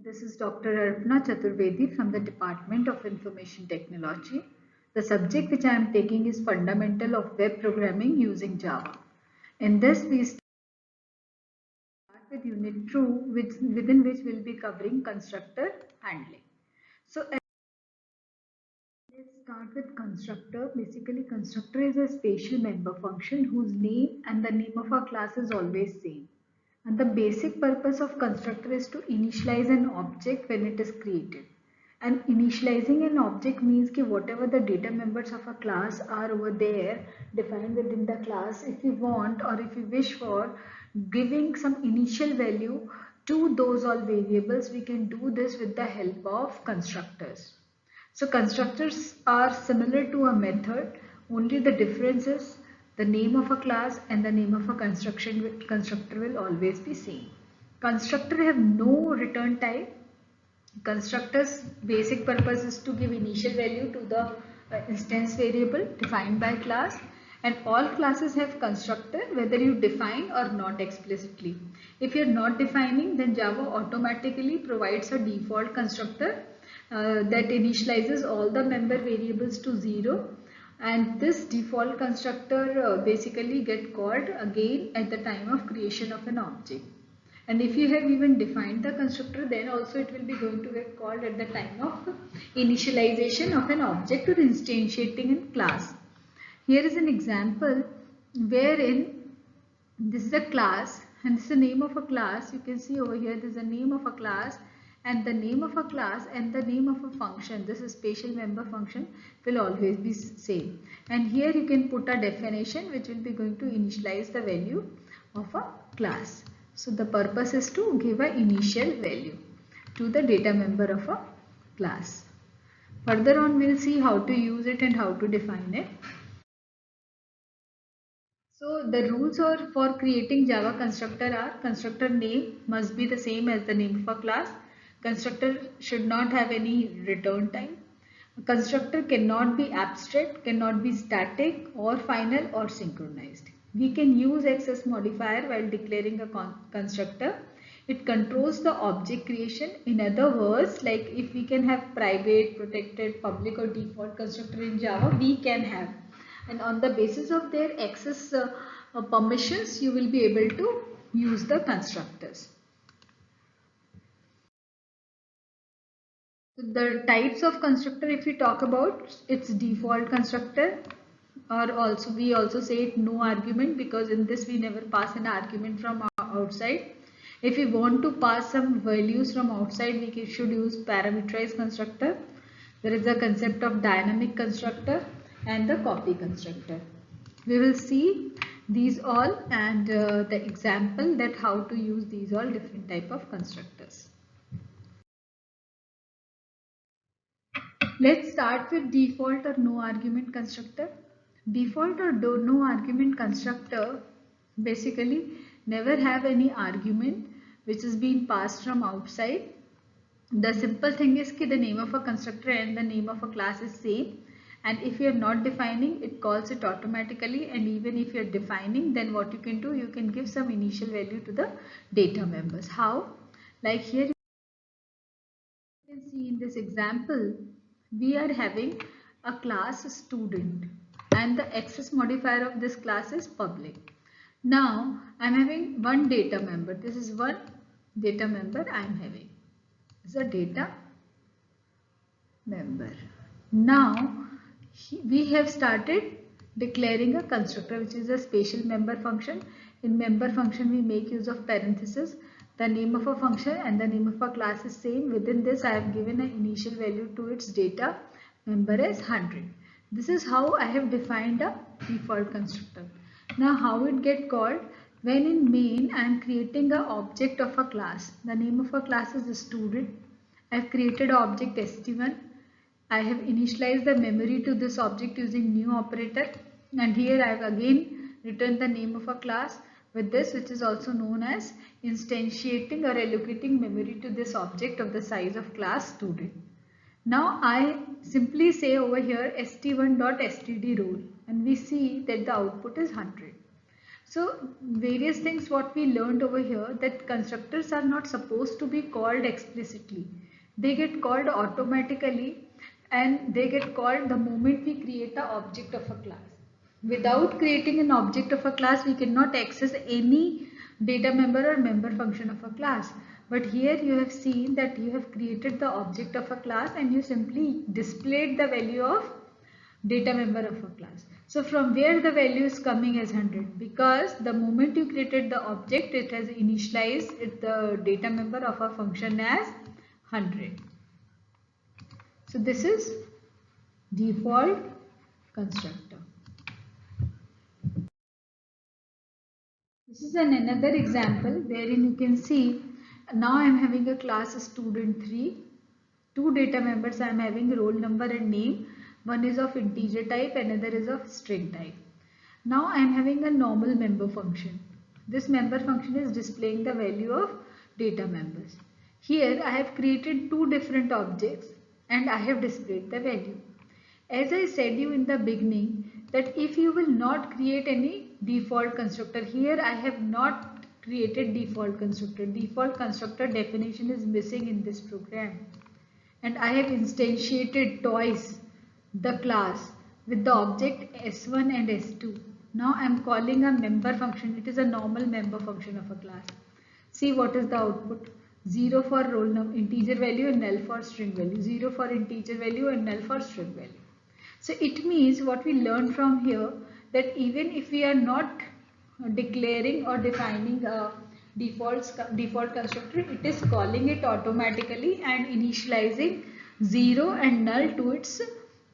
This is Dr. Arpana Chaturvedi from the Department of Information Technology. The subject which I am taking is Fundamental of Web Programming using Java. In this, we start with Unit 2, within which we will be covering constructor handling. So, let's start with constructor. Basically, constructor is a special member function whose name and the name of a class is always same. And the basic purpose of constructor is to initialize an object when it is created. And initializing an object means that whatever the data members of a class are over there defined within the class, if you want or if you wish for giving some initial value to those all variables, we can do this with the help of constructors. So constructors are similar to a method, only the difference is the name of a class and the name of a constructor will always be same. Constructor have no return type. Constructor's basic purpose is to give initial value to the instance variable defined by class, and all classes have constructor whether you define or not explicitly. If you are not defining, then Java automatically provides a default constructor that initializes all the member variables to 0, and this default constructor basically get called again at the time of creation of an object. And if you have even defined the constructor, then also it will be going to get called at the time of initialization of an object or instantiating a class. Here is an example wherein this is a class and this is the name of a class. You can see over here there is a name of a class, and the name of a class and the name of a function, this is special member function, will always be same. And here you can put a definition which will be going to initialize the value of a class. So the purpose is to give an initial value to the data member of a class. Further on, we will see how to use it and how to define it. So the rules for creating Java constructor are: constructor name must be the same as the name of a class. Constructor should not have any return type. Constructor cannot be abstract, cannot be static or final or synchronized. We can use access modifier while declaring a constructor. It controls the object creation. In other words, like if we can have private, protected, public or default constructor in Java, we can have. And on the basis of their access permissions, you will be able to use the constructors. The types of constructor, if we talk about, it's default constructor, or also we also say it no argument, because in this we never pass an argument from outside. If we want to pass some values from outside, we should use parameterized constructor. There is a concept of dynamic constructor and the copy constructor. We will see these all and the example that how to use these all different type of constructors. Let's start with default or no argument constructor. Default or no argument constructor basically never have any argument which is being passed from outside. The simple thing is that the name of a constructor and the name of a class is same, and if you are not defining, it calls it automatically, and even if you are defining, then what you can do, you can give some initial value to the data members. How? Like here you can see in this example, we are having a class student and the access modifier of this class is public. Now I am having one data member. This is one data member I am having. This is a data member. Now we have started declaring a constructor which is a special member function. In member function we make use of parenthesis. The name of a function and the name of a class is same. Within this I have given an initial value to its data member as 100. This is how I have defined a default constructor. Now how it get called? When in main I am creating an object of a class. The name of a class is student. I have created an object st1. I have initialized the memory to this object using new operator, and here I have again written the name of a class with this, which is also known as instantiating or allocating memory to this object of the size of class student. Now I simply say over here st1.std roll, and we see that the output is 100. So various things what we learned over here, that constructors are not supposed to be called explicitly. They get called automatically, and they get called the moment we create the object of a class. Without creating an object of a class, we cannot access any data member or member function of a class. But here you have seen that you have created the object of a class and you simply displayed the value of data member of a class. So from where the value is coming as 100? Because the moment you created the object, it has initialized the data member of a function as 100. So this is default constructor. This is another example wherein you can see now I am having a class student 3. Two data members I am having roll number and name. One is of integer type, another is of string type. Now I am having a normal member function. This member function is displaying the value of data members. Here I have created two different objects and I have displayed the value. As I said you in the beginning that if you will not create any default constructor, here I have not created default constructor. Default constructor definition is missing in this program. And I have instantiated twice the class with the object s1 and s2. Now I am calling a member function. It is a normal member function of a class. See what is the output. 0 for roll number, integer value, and null for string value. 0 for integer value and null for string value. So it means what we learned from here, that even if we are not declaring or defining a default constructor, it is calling it automatically and initializing 0 and null to its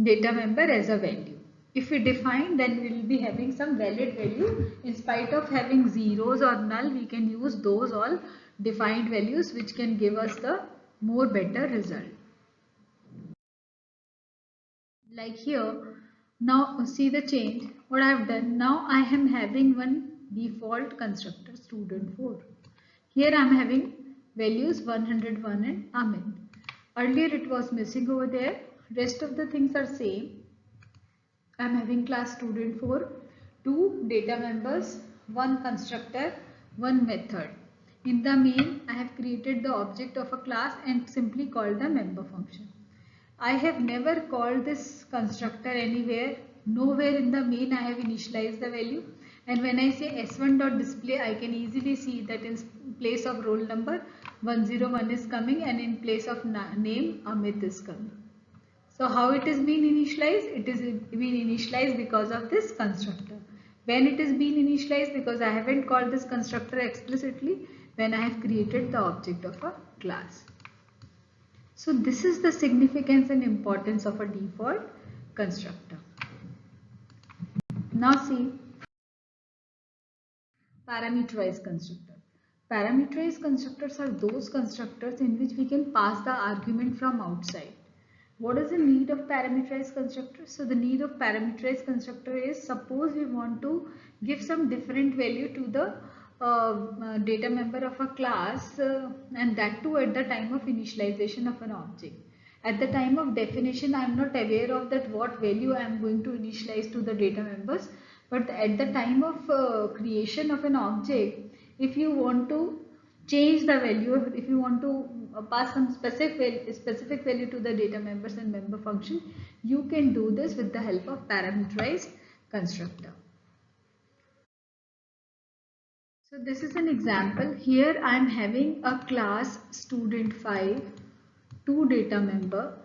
data member as a value. If we define, then we will be having some valid value. In spite of having zeros or null, we can use those all defined values which can give us the more better result. Like here, now see the change. What I have done, now I am having one default constructor student4. Here I am having values 101 and Amit. Earlier it was missing over there. Rest of the things are same. I am having class student4, two data members, one constructor, one method. In the main, I have created the object of a class and simply called the member function. I have never called this constructor anywhere. Nowhere in the main I have initialized the value. And when I say s1.display, I can easily see that in place of roll number 101 is coming and in place of name Amit is coming. So how it is being initialized? It is being initialized because of this constructor. When it is being initialized? Because I haven't called this constructor explicitly when I have created the object of a class. So this is the significance and importance of a default constructor. Now see parameterized constructor. Parameterized constructors are those constructors in which we can pass the argument from outside. What is the need of parameterized constructor? So the need of parameterized constructor is, suppose we want to give some different value to the data member of a class and that too at the time of initialization of an object. At the time of definition, I am not aware of that what value I am going to initialize to the data members, but at the time of creation of an object, if you want to change the value, if you want to pass some specific value to the data members and member function, you can do this with the help of parameterized constructor. So this is an example. Here I am having a class student5, two data member,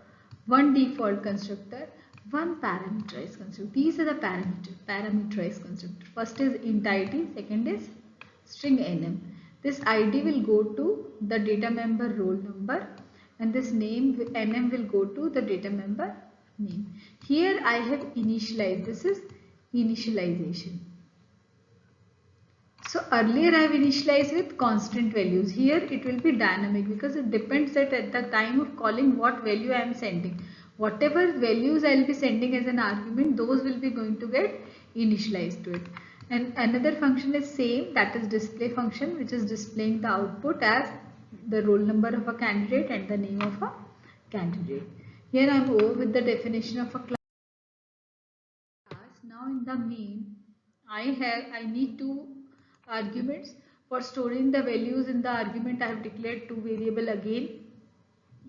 one default constructor, one parameterized constructor. These are the parameterized constructor. First is int id, second is string nm. This id will go to the data member roll number and this name nm will go to the data member name. Here I have initialized. This is initialization. So earlier I have initialized with constant values. Here it will be dynamic because it depends that at the time of calling what value I am sending. Whatever values I will be sending as an argument, those will be going to get initialized to it. And another function is same, that is display function, which is displaying the output as the roll number of a candidate and the name of a candidate. Here I am over with the definition of a class. Now in the main, I need to arguments. For storing the values in the argument, I have declared two variables again.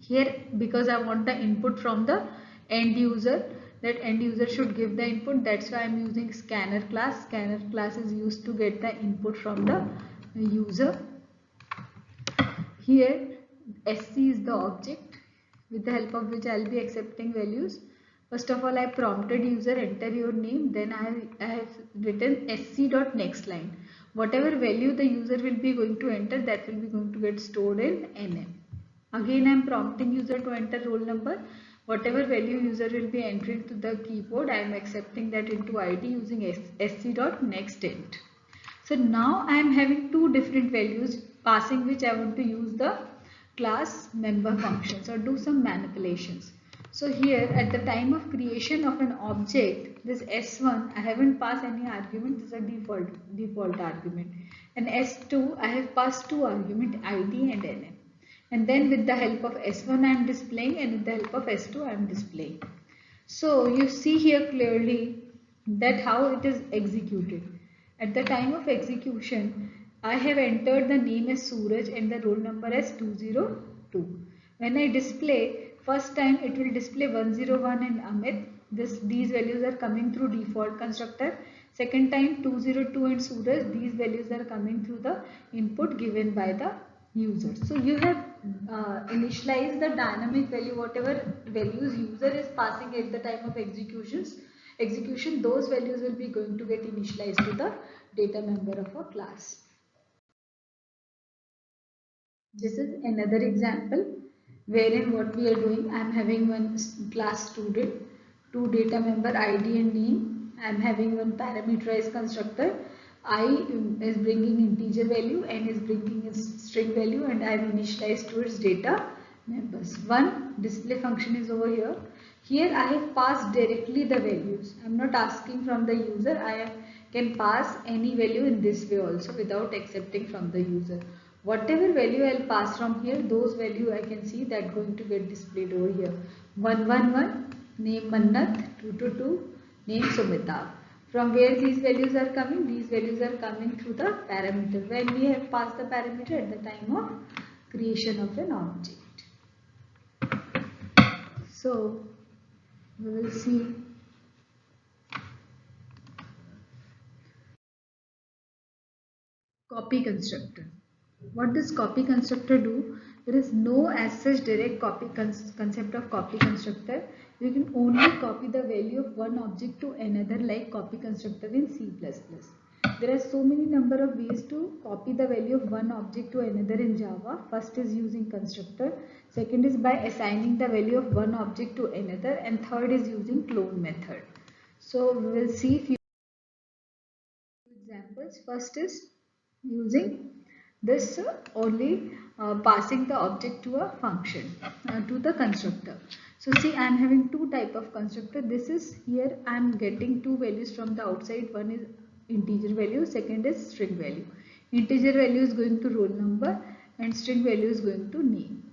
Here, because I want the input from the end user, that end user should give the input, that's why I am using scanner class. Scanner class is used to get the input from the user. Here SC is the object with the help of which I will be accepting values. First of all, I prompted user enter your name, then I have written sc.nextLine. Whatever value the user will be going to enter, that will be going to get stored in NM. Again, I am prompting user to enter roll number. Whatever value user will be entering to the keyboard, I am accepting that into ID using sc.nextInt. So now I am having two different values passing which I want to use the class member functions or do some manipulations. So here at the time of creation of an object, this S1 I haven't passed any argument, this is a default argument, and S2 I have passed two argument ID and NM, and then with the help of S1 I am displaying and with the help of S2 I am displaying. So you see here clearly that how it is executed. At the time of execution, I have entered the name as Suraj and the roll number as 202. When I display, first time it will display 101 and Amit. These values are coming through default constructor. Second time 202 and Suraj, these values are coming through the input given by the user. So you have initialized the dynamic value, whatever values user is passing at the time of execution, those values will be going to get initialized to the data member of a class. This is another example wherein what we are doing, I am having one class student, two data member ID and name. I am having one parameterized constructor. I is bringing integer value, N is bringing a string value, and I have initialized to its data members. One display function is over here. Here I have passed directly the values. I am not asking from the user. I can pass any value in this way also without accepting from the user. Whatever value I will pass from here, those value I can see that going to get displayed over here. 111, name Mannat, 222, name Sumita. From where these values are coming? These values are coming through the parameter. When we have passed the parameter at the time of creation of an object. So we will see copy constructor. What does copy constructor do? There is no as such direct copy concept of copy constructor. You can only copy the value of one object to another like copy constructor in C++. There are so many number of ways to copy the value of one object to another in Java. First is using constructor, second is by assigning the value of one object to another, and third is using clone method. So we will see few examples. First is using this only passing the object to a function, to the constructor. So see, I am having two type of constructor. This is here I am getting two values from the outside. One is integer value, second is string value. Integer value is going to roll number and string value is going to name.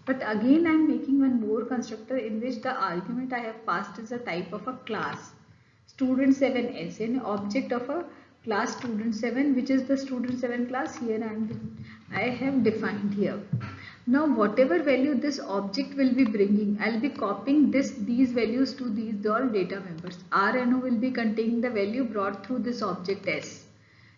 But again I am making one more constructor in which the argument I have passed is a type of a class student7s, an object of a class student7, which is the student7 class. Here I have defined here. Now whatever value this object will be bringing, I will be copying these values to these all data members. R and O will be containing the value brought through this object S,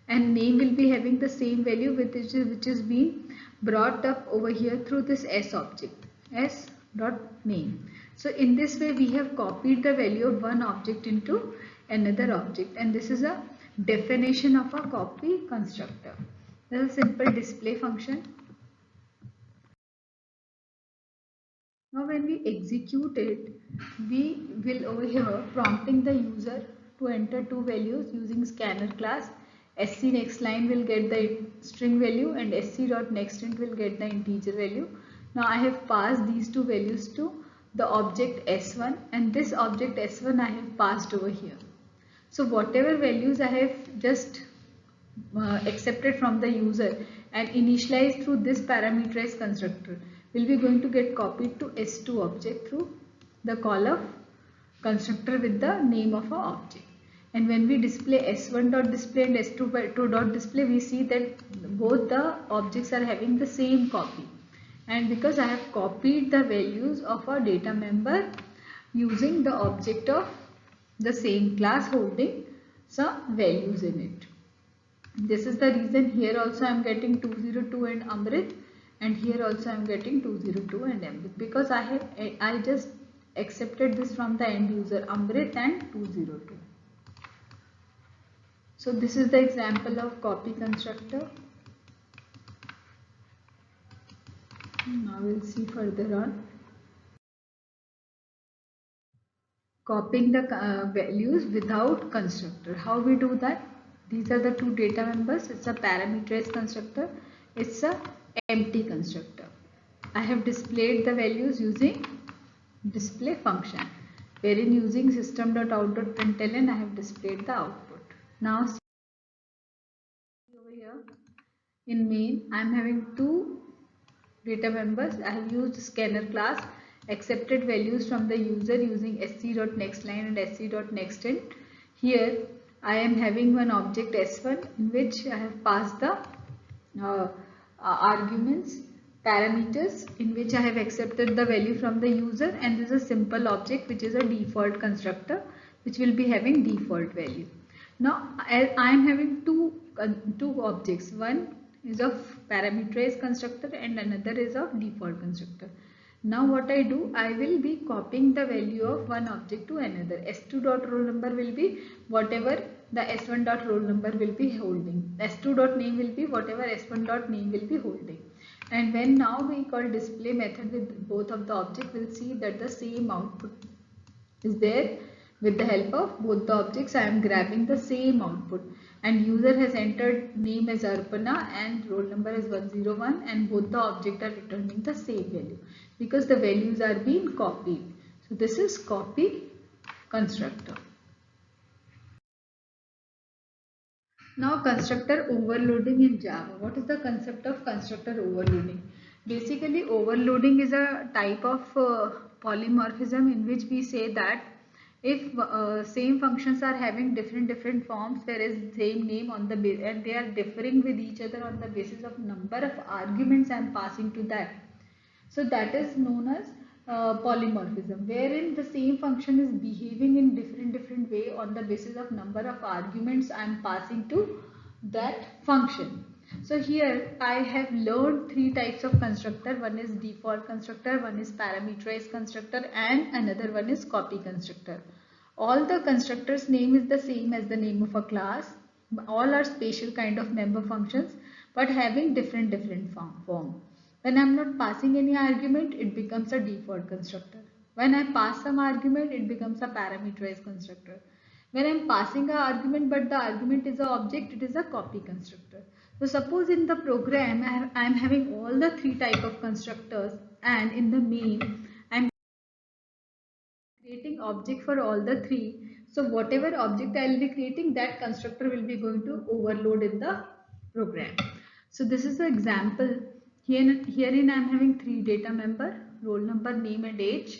and name will be having the same value which is being brought up over here through this S object, S dot name. So in this way we have copied the value of one object into another object, and this is a definition of a copy constructor. This is a simple display function. Now when we execute it, we will over here prompting the user to enter two values using scanner class. SC_nextLine will get the string value and sc.nextInt will get the integer value. Now I have passed these two values to the object S1, and this object S1 I have passed over here. So whatever values I have just accepted from the user and initialized through this parameterized constructor will be going to get copied to S2 object through the call of constructor with the name of a object. And when we display s1 dot display and s2 dot display, we see that both the objects are having the same copy. And because I have copied the values of a data member using the object of the same class holding some values in it. This is the reason here also I am getting 202 and Amrit, and here also I am getting 202 and Amrit, because I just accepted this from the end user Amrit and 202. So this is the example of copy constructor. Now we'll see further on. Copying the values without constructor. How we do that? These are the two data members. It's a parameterized constructor. It's a empty constructor. I have displayed the values using display function, wherein using system.out.println I have displayed the output. Now see over here in main I am having two data members. I have used scanner class, accepted values from the user using sc.nextLine and sc.nextInt. Here I am having one object s1 in which I have passed the arguments, parameters in which I have accepted the value from the user, and this is a simple object which is a default constructor which will be having default value. Now I am having two objects. One is of parameterized constructor and another is of default constructor. Now what I do, I will be copying the value of one object to another. s2 dot roll number will be whatever the s1 dot roll number will be holding. s2 dot name will be whatever s1 dot name will be holding. And when now we call display method with both of the object, we'll see that the same output is there. With the help of both the objects, I am grabbing the same output, and user has entered name as Arpana and roll number as 101, and both the objects are returning the same value because the values are being copied. So this is copy constructor. Now constructor overloading in Java. What is the concept of constructor overloading? Basically overloading is a type of polymorphism in which we say that if same functions are having different forms, there is same name on the base and they are differing with each other on the basis of number of arguments I am passing to that. So that is known as polymorphism, wherein the same function is behaving in different way on the basis of number of arguments I am passing to that function. So here I have learned three types of constructor. One is default constructor, one is parameterized constructor, and another one is copy constructor. All the constructors name is the same as the name of a class. All are special kind of member functions but having different form. When I am not passing any argument, it becomes a default constructor. When I pass some argument, it becomes a parameterized constructor. When I am passing an argument but the argument is an object, it is a copy constructor. So suppose in the program I am having all the three type of constructors, and in the main I am creating object for all the three. So whatever object I will be creating, that constructor will be going to overload in the program. So this is the example. Herein I am having three data member, roll number, name and age.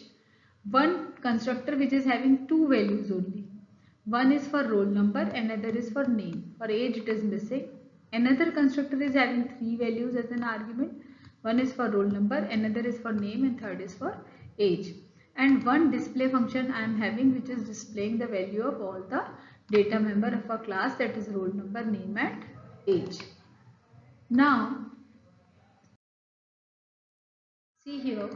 One constructor which is having two values only. One is for roll number, another is for name. For age it is missing. Another constructor is having three values as an argument. One is for roll number, another is for name, and third is for age. And one display function I am having which is displaying the value of all the data member of a class, that is roll number, name and age. Now see here,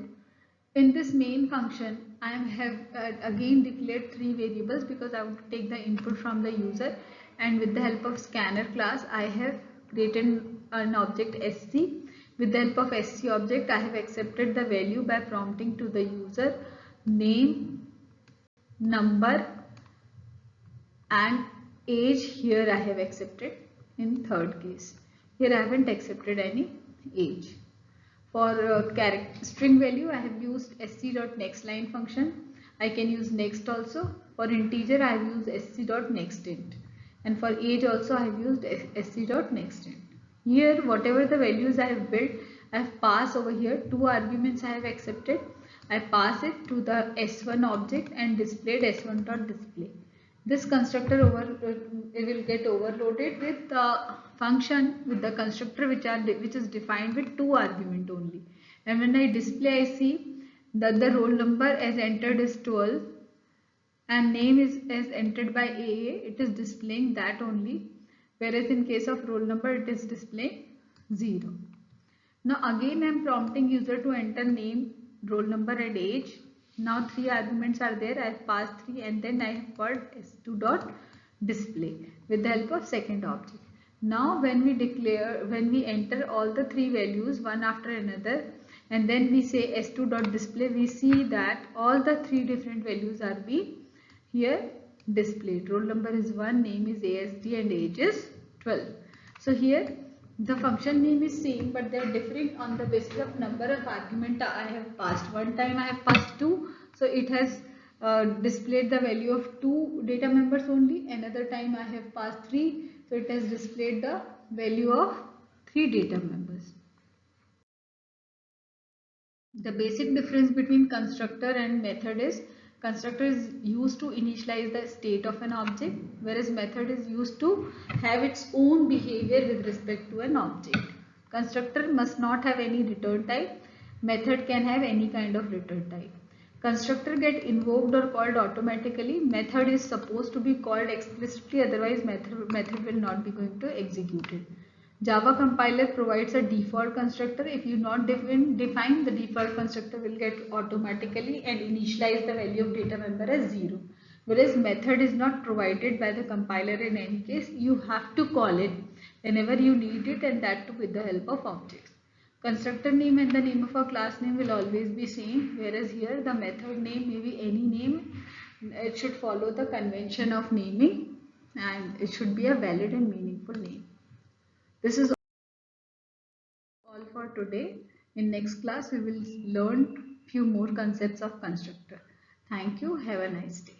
in this main function I have again declared three variables because I want to take the input from the user, and with the help of scanner class I have created an object sc. With the help of sc object I have accepted the value by prompting to the user name, number and age. Here I have accepted in third case. Here I haven't accepted any age. For string value I have used sc.nextLine function. I can use next also. For integer I have used sc.nextInt, and for age also I have used sc.nextInt. Here whatever the values I have built, I have passed over here two arguments I have accepted. I pass it to the s1 object and displayed s1.display. This constructor it will get overloaded with the function with the constructor which is defined with 2 argument only. And when I display, I see that the roll number as entered is 12 and name is as entered by AA. It is displaying that only, whereas in case of roll number it is displaying 0. Now again I am prompting user to enter name, roll number and age. Now 3 arguments are there. I have passed 3 and then I have called s2 dot display with the help of second object. Now when we enter all the 3 values one after another and then we say s2 dot display, we see that all the 3 different values are being here displayed. Roll number is 1, name is ASD and age is 12. So here the function name is same but they are different on the basis of number of argument I have passed. One time I have passed 2, so it has displayed the value of 2 data members only. Another time I have passed 3, so it has displayed the value of 3 data members. The basic difference between constructor and method is constructor is used to initialize the state of an object, whereas method is used to have its own behavior with respect to an object. Constructor must not have any return type. Method can have any kind of return type. Constructor get invoked or called automatically. Method is supposed to be called explicitly, otherwise method will not be going to execute it. Java compiler provides a default constructor. If you not define the default constructor will get automatically and initialize the value of data member as 0. Whereas method is not provided by the compiler in any case. You have to call it whenever you need it, and that too with the help of objects. Constructor name and the name of a class name will always be same, whereas here the method name may be any name. It should follow the convention of naming and it should be a valid and meaningful name. This is all for today. In next class, we will learn few more concepts of constructor. Thank you. Have a nice day.